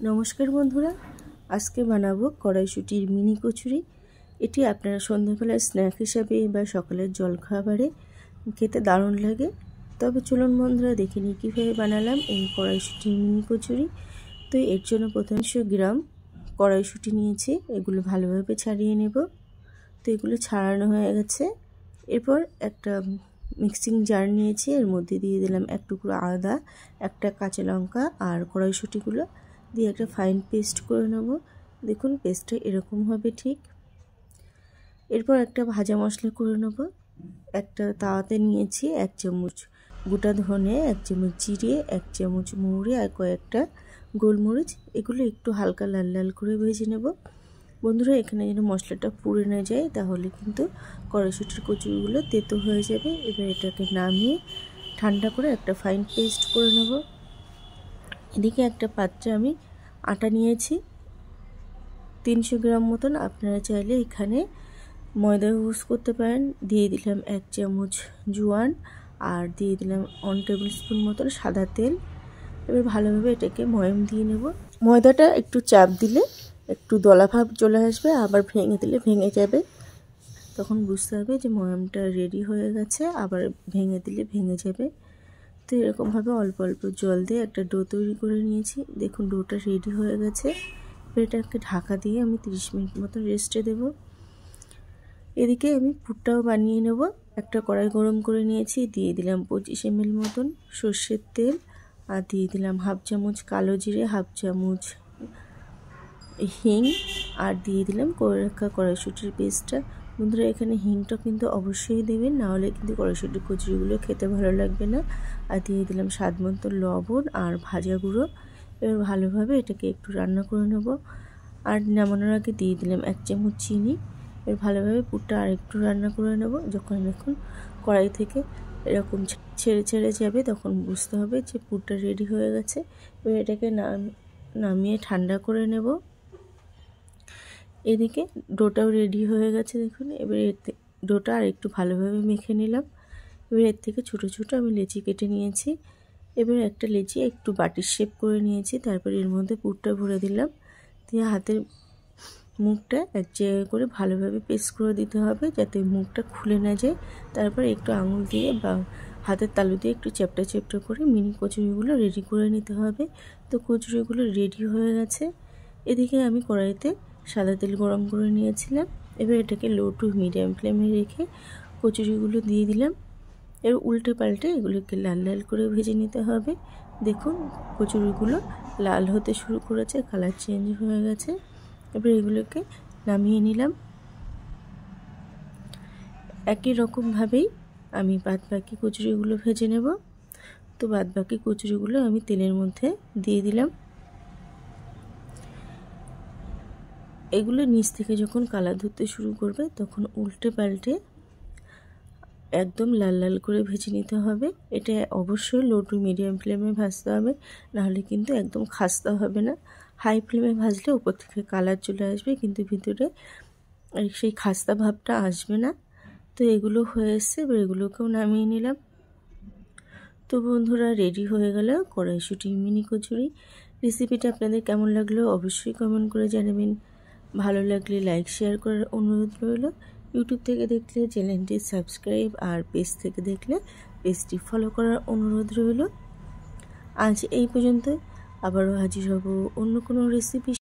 নমস্কার বন্ধুরা, আজকে বানাবো কড়াইশুঁটির মিনি কচুরি। এটি আপনারা সন্ধ্যাবেলায় স্ন্যাক হিসাবে বা সকালের জলখাবারে খেতে দারুণ লাগে। তবে চলুন বন্ধুরা দেখে নিই কীভাবে বানালাম এই কড়াইশুঁটির মিনি কচুরি। তো এর জন্য প্রথমে 100 গ্রাম কড়াইশুঁটি নিয়েছি, এগুলো ভালোভাবে ছাড়িয়ে নেব। তো এগুলো ছাড়ানো হয়ে গেছে। এরপর একটা মিক্সিং জার নিয়েছি, এর মধ্যে দিয়ে দিলাম এক টুকরো আদা, একটা কাঁচা লঙ্কা আর কড়াইশুঁটিগুলো দিয়ে একটা ফাইন পেস্ট করে নেব। দেখুন পেস্টটা এরকম হবে ঠিক। এরপর একটা ভাজা মশলা করে নেব। একটা তাওয়াতে নিয়েছি 1 চামচ গোটা ধনে, 1 চামচ জিরে, 1 চামচ মৌরি আর কয়েকটা গোলমরিচ। এগুলো একটু হালকা লাল লাল করে ভেজে নেব। বন্ধুরা এখানে যেন মশলাটা পুড়ে না যায়, তাহলে কিন্তু কড়াইশুঁটির কচুরিগুলো তেতো হয়ে যাবে। এবার এটাকে নামিয়ে ঠান্ডা করে একটা ফাইন পেস্ট করে নেব। এদিকে একটা পাত্রে আমি আটা নিয়েছি 300 গ্রাম মতন। আপনারা চাইলে এখানে ময়দা ইউজ করতে পারেন। দিয়ে দিলাম 1 চামচ জোয়ান আর দিয়ে দিলাম 1 টেবিল স্পুন মতন সাদা তেল। এবার ভালোভাবে এটাকে ময়াম দিয়ে নেব। ময়দাটা একটু চাপ দিলে একটু দলাভাব চলে আসবে, আবার ভেঙে দিলে ভেঙে যাবে। তখন বুঝতে হবে যে ময়ামটা রেডি হয়ে গেছে, আবার ভেঙে দিলে ভেঙে যাবে। তো এরকমভাবে অল্প অল্প জল দিয়ে একটা ডো তৈরি করে নিয়েছি। দেখুন ডোটা রেডি হয়ে গেছে। এটাকে ঢাকা দিয়ে আমি 30 মিনিট মতো রেস্টে দেব। এদিকে আমি পুরটাও বানিয়ে নেব। একটা কড়াই গরম করে নিয়েছি, দিয়ে দিলাম 25 ml মতন সর্ষের তেল আর দিয়ে দিলাম 1/2 চামচ কালো জিরে, 1/2 চামচ হিং আর দিয়ে দিলাম করে রাখা কড়াইশুঁটির পেস্টটা। বন্ধুরা এখানে হিংটা কিন্তু অবশ্যই দেবেন, না হলে কিন্তু কড়াইশুঁটির কচুরিগুলো খেতে ভালো লাগবে না। আর দিয়ে দিলাম স্বাদ মতো লবণ আর ভাজা গুঁড়ো। এবার ভালোভাবে এটাকে একটু রান্না করে নেব। আর নামানোর আগে দিয়ে দিলাম 1 চামচ চিনি। এবার ভালোভাবে পুরটা আর একটু রান্না করে নেব। যখন দেখুন কড়াই থেকে এরকম ছেড়ে ছেড়ে যাবে, তখন বুঝতে হবে যে পুরটা রেডি হয়ে গেছে। এবার এটাকে নামিয়ে ঠান্ডা করে নেব। এদিকে ডোটাও রেডি হয়ে গেছে দেখুন। এবার ডোটা আর একটু ভালোভাবে মেখে নিলাম। এবার এর থেকে ছোটো ছোটো আমি লেচি কেটে নিয়েছি। এবার একটা লেচি একটু বাটির শেপ করে নিয়েছি, তারপর এর মধ্যে পুরটা ভরে দিলাম। দিয়ে হাতের মুখটা এক জায়গায় করে ভালোভাবে পেস্ট করে দিতে হবে, যাতে মুখটা খুলে না যায়। তারপর একটু আঙুল দিয়ে বা হাতের তালু দিয়ে একটু চ্যাপটা চ্যাপটা করে মিনি কচুরিগুলো রেডি করে নিতে হবে। তো কচুরিগুলো রেডি হয়ে গেছে। এদিকে আমি কড়াইতে সাদা তেল গরম করে নিয়েছিলাম। এবার এটাকে লো টু মিডিয়াম ফ্লেমে রেখে কচুরিগুলো দিয়ে দিলাম। এর উল্টে পাল্টে এগুলোকে লাল লাল করে ভেজে নিতে হবে। দেখুন কচুরিগুলো লাল হতে শুরু করেছে, কালার চেঞ্জ হয়ে গেছে। এবার এগুলোকে নামিয়ে নিলাম। একই রকমভাবেই আমি বাদবাকি কচুরিগুলো ভেজে নেব। তো বাদবাকি কচুরিগুলো আমি তেলের মধ্যে দিয়ে দিলাম। এগুলো নিচ থেকে যখন কালার ধরতে শুরু করবে, তখন উল্টে পাল্টে একদম লাল লাল করে ভেজে নিতে হবে। এটা অবশ্যই লো টু মিডিয়াম ফ্লেমে ভাজতে হবে, নাহলে কিন্তু একদম খাস্তা হবে না। হাই ফ্লেমে ভাজলে উপর থেকে কালার চলে আসবে, কিন্তু ভিতরে সেই খাস্তা ভাবটা আসবে না। তো এগুলো হয়ে এসছে, এবার এগুলোকেও নামিয়ে নিলাম। তো বন্ধুরা রেডি হয়ে গেল কড়াইশুঁটি মিনি কচুরি। রেসিপিটা আপনাদের কেমন লাগলো অবশ্যই কমেন্ট করে জানাবেন। ভালো লাগলে লাইক শেয়ার করার অনুরোধ রইল। ইউটিউব থেকে দেখলে চ্যানেলটি সাবস্ক্রাইব আর পেজ থেকে দেখলে পেজটি ফলো করার অনুরোধ রইল। আজ এই পর্যন্ত, আবারও হাজির হব অন্য কোনো রেসিপি